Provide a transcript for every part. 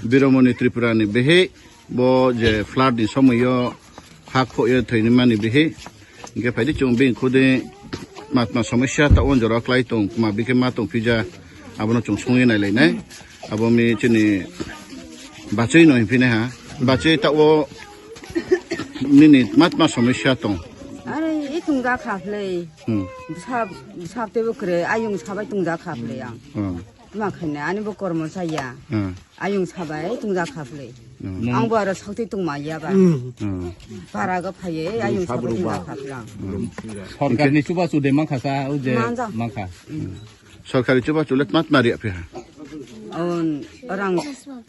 비로모니 트리푸라니 베헤 뭐제 플라드 소모요 하코여 토이니마니 베헤 이게 파이디 좀빈 코데 마트마 소메샤 타온 저라 클라이통 마 비케 마통 피자 아보노 좀 송이 나이네 아보미 치니 바체이 노 인피네 하 바체이 타오 니니 마트마 소메샤 통 아니 이 동자 카플레 삽 때부 그래 아용 사바이 동자 카플레야 그만큼네 아니 뭐 거르면 사야 아용 사바이 동자 카플레 앙바라 석대 동마야 봐 바라가 파예 아용 사바이 동자 카플랑 सरकारनि चुबा चुदे माखासा उजे माखा सरकारी चुबा चुलेत मात मारि आपे orang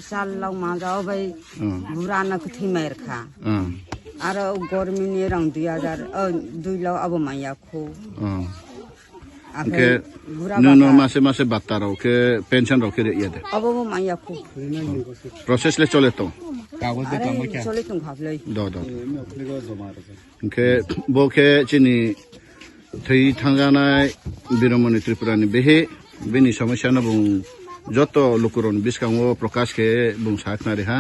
salau mazau bai burana ku thimai rakha aro gormini rang 2000 lau abo maya ko ke no mase batta ro ke pension ro ke ye de abo maya ko process le chole to कागज दे काम क्या chole tung khablai do ke bo ke chini thei thanganai biromoni tripurani behe bini samasya na bung joto lukuron biskango prakash ke bung sakna reha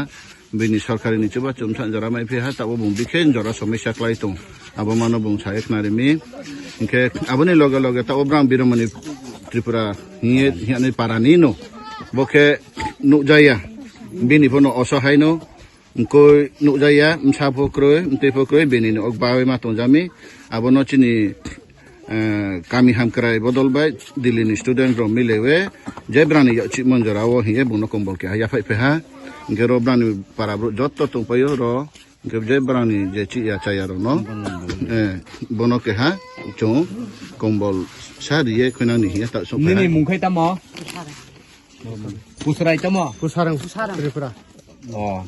bini sarkari ni chuba chumsan jara mai phe ha ta bung bikhen jara samasya klai tung abo mano bung sakna re mi ke aboni loga ta obram biromoni tripura hiani parani no bo ke nu jaya bini pono oso haino koi nu jaya msa pokroy mte pokroy bini no ogbawe ma tongjami abono chini kami hamkrai bodol bai dilini student ro milewe jebrani yachi monjora wo hiye buno kombol ke ya fai ha ngero brani para jotto to payo ro nge jebrani je chi ya chaya ro no bono ke ha cho kombol sari ye khona ni hiya ta so 니니 뭉카이 따모 부스라이 따모 saram 어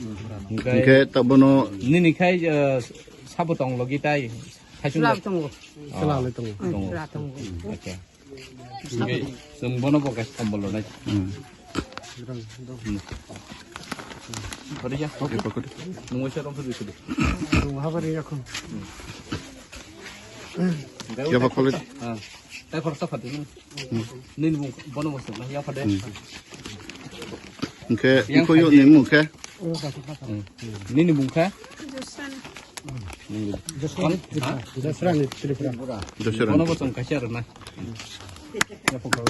nge ta bono 니니 카이 사부동 로기 따이 하신 sulap tung 살라를 동 sulap tung 오케이 이게 좀 번호 보고 컴볼로 나 버리자 농어처럼 소리 소리 ya ba kole 딱 걸었다 파드는 니니 번호 못 썼나 야 파데 nge ko yo ni mu ke 니니 뭉카 doseran 번호 못 썼나 가시하르나 야 포크로